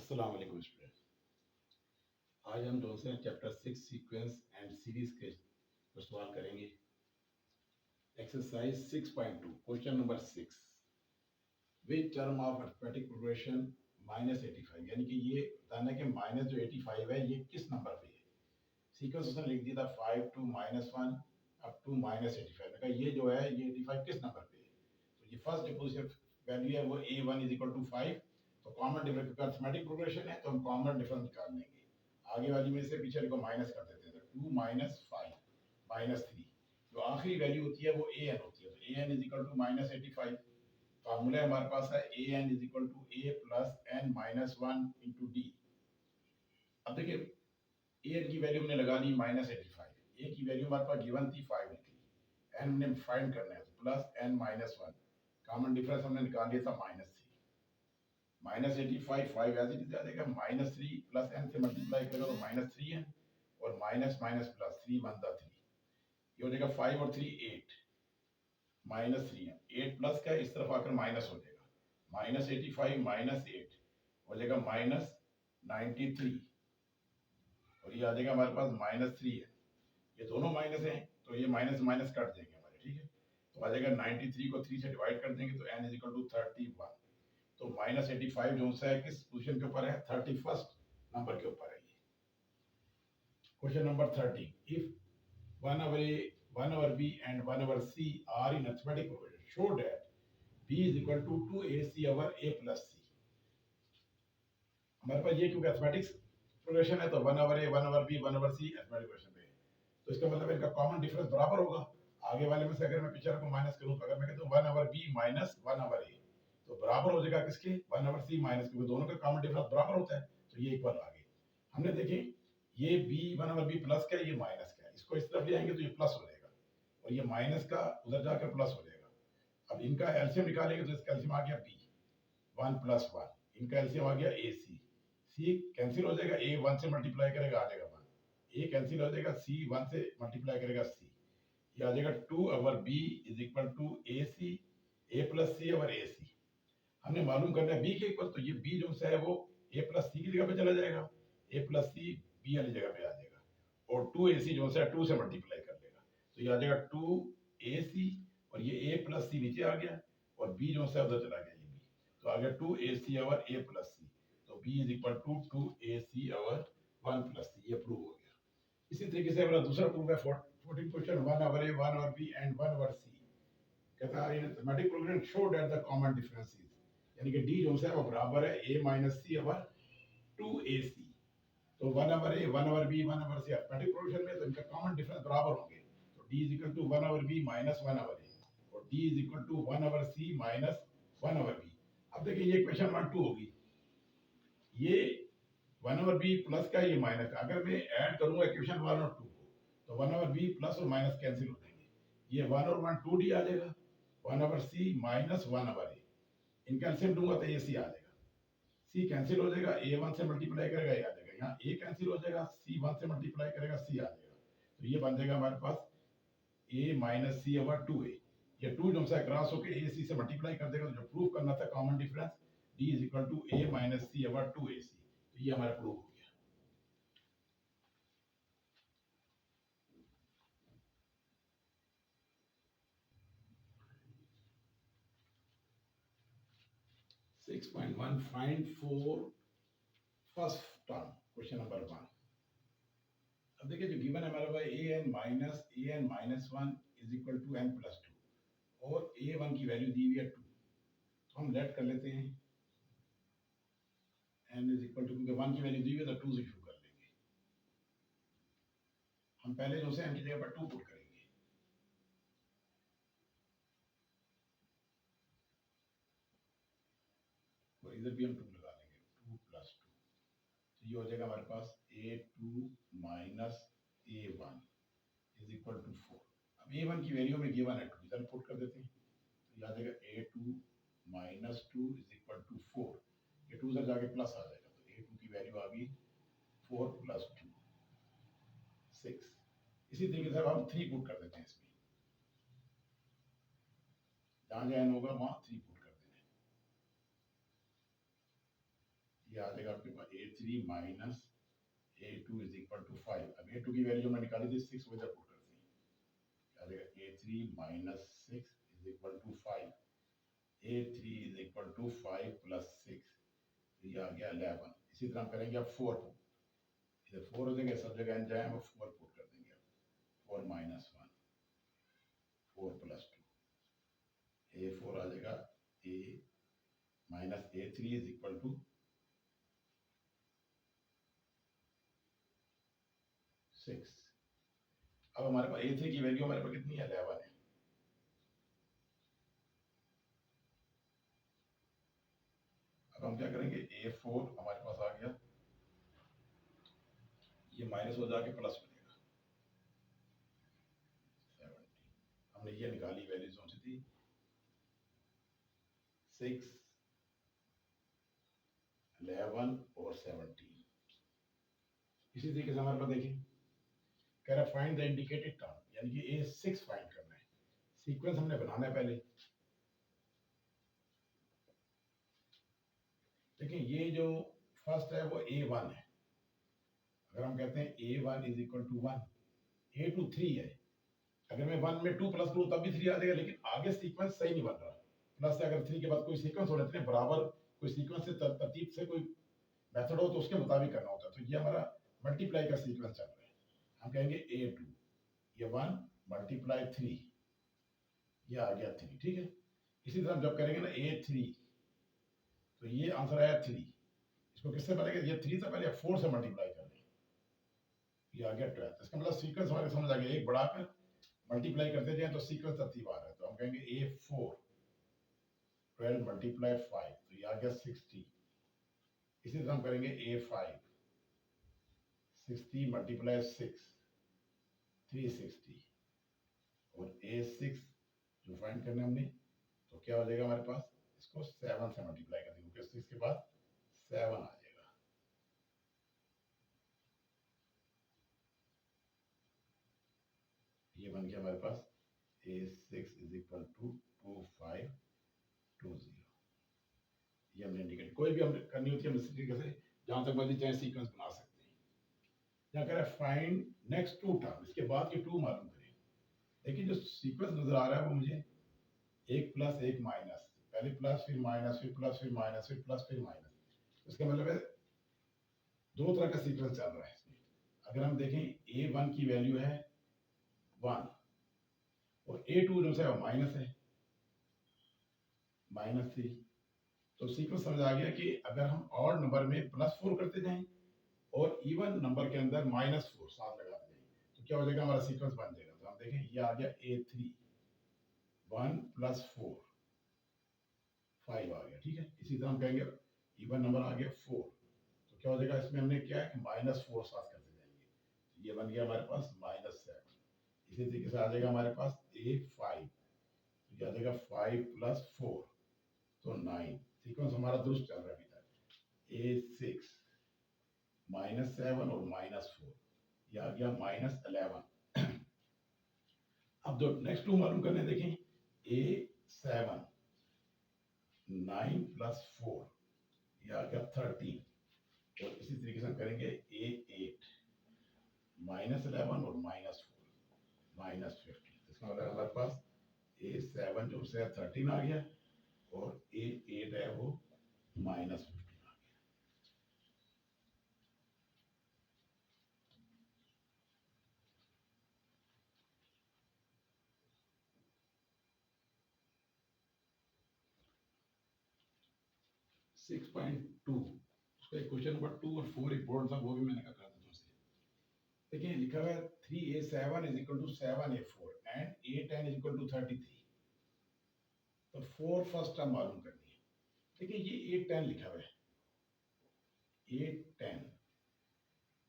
अस्सलाम वालेकुम स्टूडेंट। आज हम दोनों चैप्टर 6 सीक्वेंस एंड सीरीज के कुछ सवाल करेंगे। Exercise 6.2 question number 6, which term of arithmetic progression -85, यानी कि ये बताना कि माइनस जो 85 है ये किस नंबर पे है। सीक्वेंस उसने लिख दिया था 5 to -1 अप टू -85। मैंने कहा ये जो है ये 85 किस नंबर पे है। तो ये फर्स्ट जो पोजीशन वैल्यू है वो a1 = 5, तो कॉमन डिफरेंस क्योंकि अरिथमेटिक प्रोग्रेशन है तो हम कॉमन डिफरेंस निकाल लेंगे। आगे वाली में से पीछे को माइनस कर देते हैं, तो 2 - 5 -3, जो आखिरी वैल्यू होती है वो an होती है। तो an = -85। फार्मूला हमारे पास है an = a + n - 1 × d। अब देखिए an की वैल्यू हमने लगा दी -85, a की वैल्यू हमारे पास गिवन थी 5 निकली, n हमने फाइंड करना है तो +n - 1, कॉमन डिफरेंस हमने निकाल लिया था -3। -85 5 ऐसे ही आ जाएगा, -3 + n से मल्टीप्लाई करेगा तो -3n, और माइनस माइनस प्लस 3 बनता 3, ये हो जाएगा 5 और 3 8, -3n 8 प्लस का इस तरफ आकर माइनस हो जाएगा, -85 -8 हो जाएगा -93, और ये आ जाएगा हमारे पास -3n। ये दोनों माइनस हैं तो ये माइनस माइनस कट देंगे हमारे, ठीक है। तो आ जाएगा 93 को 3 से डिवाइड कर देंगे तो n = 31। तो -85 जो सा है किस पोजीशन के ऊपर है, 31st नंबर के ऊपर है ये। Question number 30, if 1/a, 1/b and 1/c are in arithmetic progression, show that b is equal to 2ac/a plus c। हमारे पास ये क्योंकि अरिथमेटिक प्रोग्रेशन है तो 1/a, 1/b, 1/c arithmetic progression पे है, तो इसका मतलब इनका कॉमन डिफरेंस बराबर होगा। आगे वाले में से अगर मैं पिछले को माइनस करूं तो अगर मैं कहता हूं 1/b माइनस 1/a, तो बराबर हो जाएगा किसके, 1/c माइनस, क्योंकि दोनों का कॉमन डिफरेंस बराबर होता है, तो ये इक्वल आ गए। हमने देखें ये b 1/b प्लस का है, ये माइनस का है, इसको इस तरफ ले आएंगे तो ये प्लस हो जाएगा, और ये माइनस का उधर जाकर प्लस हो जाएगा। अब इनका एलसीएम निकालेंगे तो इसका एलसीएम आ गया b 1 + 1, इनका एलसीएम आ गया ac, c कैंसिल हो जाएगा, a 1 से मल्टीप्लाई करेगा आ जाएगा 1, a कैंसिल हो जाएगा, c 1 से मल्टीप्लाई करेगा c, ये आ जाएगा 2/b = ac, a + c/ac। हमने मालूम करना है b के इक्वल, तो ये b जो है वो a + c की जगह पे चला जाएगा, a + c b वाली जगह पे आ जाएगा, और 2ac जो है 2 से मल्टीप्लाई कर लेगा, तो ये आ जाएगा 2ac, और ये a + c नीचे आ गया, और b जो है उधर चला गया, ये b, तो आ गया 2ac/a + c, तो b = 2ac/1 + c, ये प्रूव हो गया। इसी तरीके से हमारा दूसरा प्रूफ है 14 question, 1/a, 1/b and 1/c, कहता है in arithmetic progression show that the common difference is, यानी कि d जो है वो बराबर है a - c/2ac। तो 1/a, 1/b, 1/c arithmetic progression में तो इनका कॉमन डिफरेंस बराबर होंगे, तो d = 1/b - 1/a, और d = 1/c - 1/b। अब देखिए ये क्वेश्चन 1 2 होगी, ये 1/b प्लस का, ये माइनस का, अगर मैं ऐड करूंगा इक्वेशन 1 और 2 को तो 1/b प्लस और माइनस कैंसिल हो जाएंगे, ये 1 और 1 2d आ जाएगा, 1/c - 1/a, इनका एलसीएम दूंगा तो ये c आ जाएगा, c कैंसिल हो जाएगा, a 1 से मल्टीप्लाई करेगा ये आ जाएगा, यहाँ a कैंसिल हो जाएगा, c 1 से मल्टीप्लाई करेगा c आ जाएगा, तो ये बन जाएगा हमारे पास a - c/2a, ये 2 जो है क्रॉस होके ac से मल्टीप्लाई कर देगा, तो जो प्रूव करना था common difference d = a - c/2ac, तो ये हमारा प्रूव हो गया। Find for first term, question number 1। अब देखिए जो गिवन है हमारे पास an - 1 = n + 2, और a1 की वैल्यू दी हुई है 2, तो हम लेट कर लेते हैं n = क्योंकि 1 की वैल्यू दी हुई है तो 2 से शुरू कर लेंगे। हम पहले जो से n की जगह पर 2 पुट करेंगे, और इधर भी हम 2 लगा लेंगे, 2 + 2, तो ये हो जाएगा हमारे पास a2 - a1 = 4। अब a1 की वैल्यू में गिवन है 2, इधर पुट कर देते हैं, तो याद आएगा a2 - 2 = 4, ये 2 उधर जाके प्लस आ जाएगा, तो a2 की वैल्यू आ गई 4 + 2 6। इसी तरीके से हम 3 पुट कर देते हैं इसमें, जहां जहां n होगा वहां 3 पुट कर देना है, ये आ जाएगा आपके पास a3 minus a2 is equal to 5। अब a2 की वैल्यू हमने निकाली थी 6, वजह पुट करते हैं, आ जाएगा a3 minus 6 is equal to 5। a3 is equal to 5 plus 6, ये आ गया 11। इसी तरह हम करेंगे अब 4 पुट, इधर 4 हो जाएंगे, सब जगह n जाए वो 4 पुट कर देंगे। 4 माइनस 1, 4 प्लस 2, a4 आ जाएगा a minus a3 is equal to 6। अब हमारे पास a3 की वैल्यू हमारे पास कितनी है, 11 है। अब हम क्या करेंगे, a4 हमारे पास आ गया, ये माइनस हो जाके प्लस हो जाएगा 70। हमने ये निकाली वैल्यू कौन सी थी, 6, 11 और 17। इसी तरीके से हमारे पास देखिए, कह रहा फाइंड द इंडिकेटेड टर्म, यानी कि a6 फाइंड करना है। सीक्वेंस हमने बनाना है पहले। देखिए ये जो फर्स्ट है वो a1 है। अगर हम कहते हैं a1 is equal to 1, a2 3 है। अगर मैं 1 में 2 प्लस करूं तब भी 3 आ जाएगा, लेकिन आगे सीक्वेंस सही नहीं बन रहा। प्लस से अगर 3 के बाद कोई सीक्वेंस हो जाते हैं बराबर, कोई सीक्वेंस से तरतीब से कोई मेथड हो तो उसके मुताबिक करना होता है। तो ये हमारा मल्टीप्लाई का सीक्वेंस चल रहा है। हम कहेंगे a2, ये 1 मल्टीप्लाई 3, ये आ गया 3, ठीक है। इसी तरह जब करेंगे ना a3, तो ये आंसर आया 3। इसको किससे बनेगा, ये 3 से पहले 4 से मल्टीप्लाई कर दें, ये आ गया 12। इसका मतलब सीक्वेंस हमारे समझ आ गया, एक बढ़ाकर मल्टीप्लाई करते जाए तो सीक्वेंस तरतीब आ रहा है। तो हम कहेंगे a4 12 मल्टीप्लाई 5, तो ये आ गया 60। इसी तरह हम करेंगे a5 60 मल्टीप्लाई 6, 360। और a6 जो फाइंड करना है हमने, तो क्या हो जाएगा हमारे पास, इसको 7 से मल्टीप्लाई कर देंगे क्योंकि 6 के बाद 7 आ जाएगा। ये बन गया हमारे पास a6 इज इक्वल टू 2520। ये हमने इंडिकेट, कोई भी हम करनी होती है हम इसी तरीके से जहां तक मर्जी चाहे सीक्वेंस बना सकते हैं। क्या कह रहा है, फाइंड नेक्स्ट 2 टर्म, इसके बाद की 2 मालूम करें। देखिए जो सीक्वेंस नजर आ रहा है वो मुझे 1 प्लस 1 माइनस, पहले प्लस फिर माइनस फिर प्लस फिर माइनस फिर प्लस फिर माइनस, इसका मतलब है 2 तरह का सीक्वेंस चल रहा है इसमें। अगर हम देखें a1 की वैल्यू है 1 और a2 जो है वो माइनस है, -3। तो सीक्वेंस समझ आ गया कि अगर हम ऑड नंबर में +4 करते जाएं और इवन नंबर के अंदर -4 साथ लगाते जाएं तो क्या हो जाएगा, हमारा सीक्वेंस बन जाएगा। तो हम देखें ये आ गया a3 1 + 4 5 आ गया, ठीक है। इसी तरह हम कहेंगे इवन नंबर आ गया 4, तो क्या हो जाएगा, इसमें हमने क्या है कि -4 साथ करते जाएंगे, तो ये बन गया हमारे पास -7। इसी तरीके से आ जाएगा हमारे पास a5, तो क्या आ जाएगा 5 + 4 तो 9। सीक्वेंस हमारा दुरुस्त चल रहा है अभी तक। a6 -7 और -4, ये आ गया -11। अब जो नेक्स्ट 2 मालूम करने देखें, a7 9 + 4, ये आ गया 13। और इसी तरीके से हम करेंगे a8 -11 और -4 -15। इसका मतलब हमारे पास a7 जो है 13 आ गया और a8 है वो -15 आ गया। सिक्स पॉइंट टू, उसका एक क्वेश्चन नंबर 2 और 4 इंपॉर्टेंट था, वो भी मैंने कहा था तुमसे। देखिए लिखा हुआ है 3a7 is equal to 7a4 and a10 is equal to 33। तो 4 फर्स्ट टर्म मालूम करनी है। देखिए ये a10 लिखा हुआ है, a10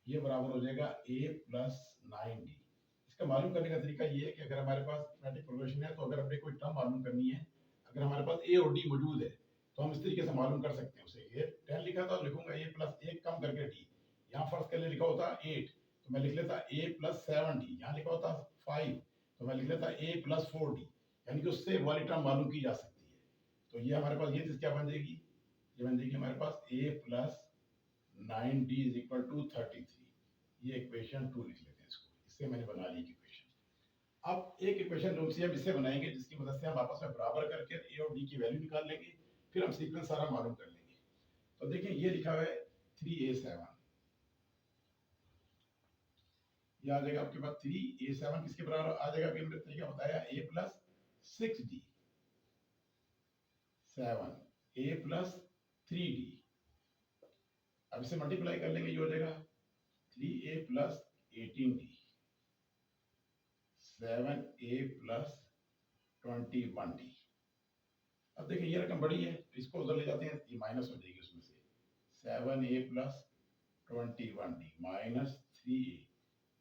ये बराबर हो जाएगा a + 9d। इसका मालूम करने का तरीका ये है कि अगर हमारे पास मैट्रिक प्रोग्रेशन है तो अगर हमने कोई टर्म मालूम करनी है, अगर हमारे पास a और d मौजूद है तो हम इस तरीके से मालूम कर सकते हैं उसे। ये 10 लिखा था, लिखूंगा a + 1 कम करके d। यहाँ फर्स्ट के लिए लिखा होता 8 तो मैं लिख लेता a + 7d। यहाँ लिखा होता 5 तो मैं लिख लेता a + 4d, यानी कि उससे वाली टर्म मालूम की जा सकती है। तो ये हमारे पास ये चीज क्या बन जाएगी, ये बन जाएगी हमारे पास a + 9d is equal to 33। ये इक्वेशन 2 लिख लेते हैं इसको, इससे मैंने बना ली इक्वेशन। अब एक इक्वेशन दूसरी हम इससे बनाएंगे जिसकी मदद से हम आपस में बराबर करके ए और डी की वैल्यू निकाल लेंगे, फिर हम सीक्वेंस सारा मालूम कर लेंगे। तो देखिए ये लिखा हुआ है 3a7, ये आ जाएगा आपके पास 3a7 किसके बराबर आ जाएगा, अभी हमने तरीका बताया a plus 6d, 7a plus 3d। अब इसे मल्टीप्लाई कर लेंगे, ये हो जाएगा 3a plus 18d, 7a plus 21d। अब देखिए ये रकम बड़ी है तो इसको उधर ले जाते हैं, ये माइनस हो जाएगी उसमें से, 7a plus 21d minus 3a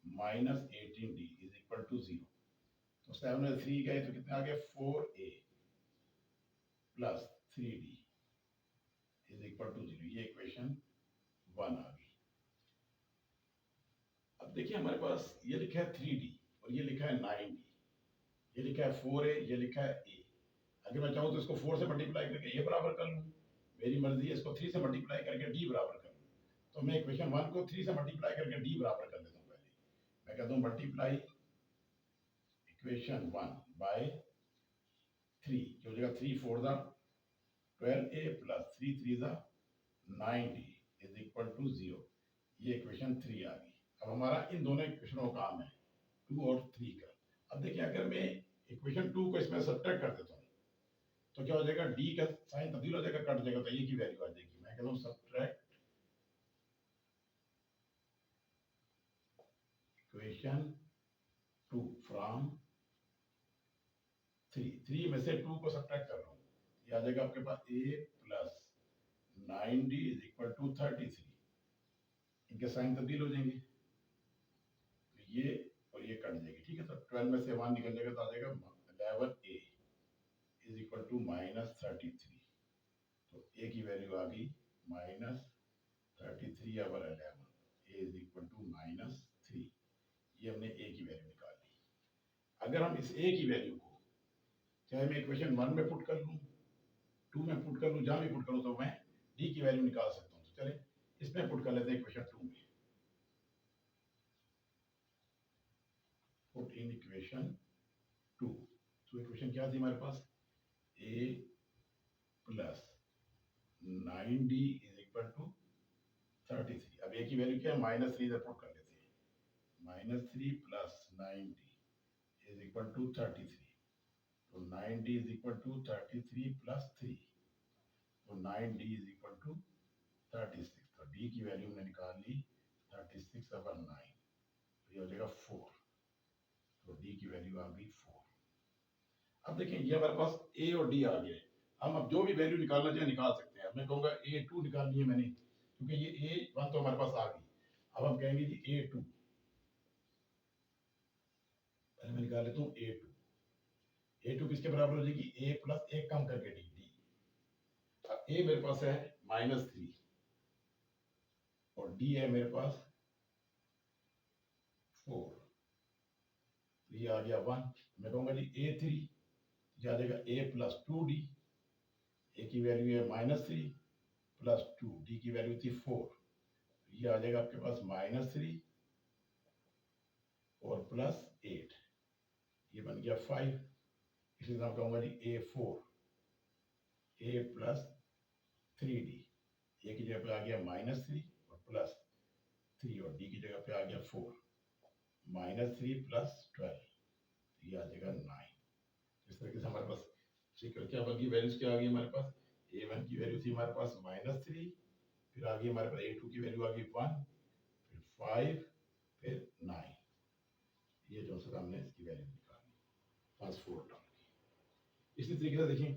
minus 18d is equal to 0। तो 7 में 3 गए तो कितना आ गया, 4a plus 3d is equal to 0। ये इक्वेशन 1 आ गई। अब देखिए हमारे पास ये लिखा है 3d और ये लिखा है 9d, ये लिखा है 4a, ये लिखा है a। अगर मैं चाहूँ तो इसको 4 से मल्टीप्लाई करके a बराबर कर लूँ, मेरी मर्जी है इसको 3 से मल्टीप्लाई करके d बराबर कर लूँ। तो मैं इक्वेशन 1 को 3 से मल्टीप्लाई करके d बराबर कर लेता हूँ। पहले मैं कहता हूँ मल्टीप्लाई इक्वेशन 1 बाय 3, जो हो जाएगा 3 4 दा 12a प्लस 3 3 दा 9d इज इक्वल टू 0। ये इक्वेशन 3 आ गई। अब हमारा इन दोनों इक्वेशनों का काम है 2 और 3 का। अब देखिए अगर मैं इक्वेशन 2 को इसमें सब्ट्रैक्ट कर देता हूँ तो क्या हो जाएगा, d का साइन तब्दील हो जाएगा, कट जाएगा, तो a की वैल्यू आ जाएगी। मैं कहता हूँ सब्ट्रैक्ट इक्वेशन 2 फ्रॉम 3 में से 2 को सब्ट्रैक्ट कर रहा हूँ, ये आ जाएगा आपके पास a plus 9d is equal to 33। इनके साइन तब्दील हो जाएंगे तो ये और ये कट जाएगी, ठीक है। तो 12 में से 1 निकल जाएगा तो आ जाएगा 11a is equal to minus 33। तो a की वैल्यू आ गई minus 33 over 11, a is equal to minus 3। ये हमने a की वैल्यू निकाल ली। अगर हम इस a की वैल्यू को चाहे मैं इक्वेशन 1 में पुट कर लूँ, 2 में पुट कर लूँ, जहाँ भी पुट करूँ, तो मैं d की वैल्यू निकाल सकता हूँ। तो चले इसमें पुट कर लेते हैं इक्वेशन 2 में। Put in equation 2। तो इक्वेशन क्या थी हमारे पास, a plus 9d is equal to 33। अब a की वैल्यू क्या है, माइनस 3 इधर पुट कर लेते हैं, minus 3 plus 9d is equal to 33। तो 9d is equal to 33 plus 3, तो 9d इज इक्वल टू 36। तो d की वैल्यू हमने निकाल ली 36 ओवर 9, तो ये हो जाएगा 4। तो d की वैल्यू आ गई 4। अब देखें ये हमारे पास a और d आ गए। हम अब जो भी वैल्यू निकालना चाहे निकाल सकते हैं। मैं कहूँगा a2 निकालनी है मैंने, क्योंकि ये a1 तो हमारे पास आ गई। अब हम कहेंगे जी a2, पहले मैं निकाल लेता हूँ a2 किसके बराबर हो जाएगी, a प्लस एक कम करके d। अब a मेरे पास है -3 और d है मेरे पास 4, तो ये आ गया 1। मैं कहूँगा जी a3, ये आ जाएगा a प्लस 2d, a की वैल्यू है -3 प्लस 2, d की वैल्यू थी 4, ये आ जाएगा आपके पास -3 और प्लस 8, ये बन गया 5। इसलिए मैं कहूँगा जी a4, a plus 3d, a की जगह पे आ गया -3 और प्लस 3 और d की जगह पे आ गया 4, -3 प्लस 12, ये आ जाएगा 9। इस तरीके से हमारे पास क्या बन गई, वैल्यूज क्या आ गई हमारे पास, a1 की वैल्यू थी हमारे पास -3, फिर आ गई हमारे पास a2 की वैल्यू आ गई 1, फिर 5, फिर 9। ये जो है हमने इसकी वैल्यू निकाली फर्स्ट 4 टर्म की। इसी तरीके से देखिए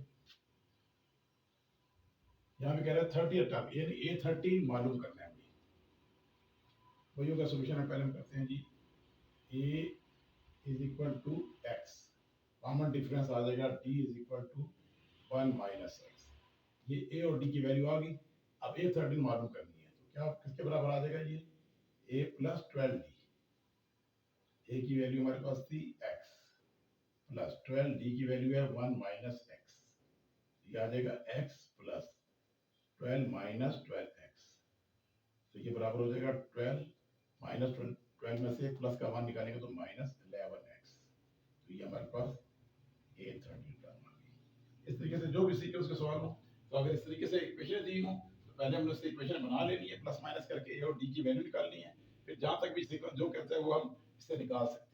यहाँ पे कह रहा है 30th टर्म, यानी a13 मालूम करना है हमें। वही का सोल्यूशन है, पहले हम करते हैं जी a is equal to x, common difference आ जाएगा d is equal to 1 minus x। ये a और d की वैल्यू आ गई। अब a13 मालूम करनी है, तो क्या किसके बराबर आ जाएगा, ये a प्लस 12d। a की वैल्यू हमारे पास थी x प्लस 12, d की वैल्यू है 1 माइनस x, ये आ जाएगा x प्लस 12 माइनस 12x। तो ये बराबर हो जाएगा 12 माइनस 12 में से प्लस का मान निकालेंगे तो माइनस 11x। तो ये हमारे पास A13 टर्म आ गई। इस तरीके से जो भी सीक्वेंस के सवाल हो, तो अगर इस तरीके से इक्वेशन दी हो तो पहले हमने उससे इक्वेशन बना लेनी है, प्लस माइनस करके A और D की वैल्यू निकालनी है, फिर जहाँ तक भी सीक्वेंस जो कहता है वो हम इससे निकाल सकते हैं।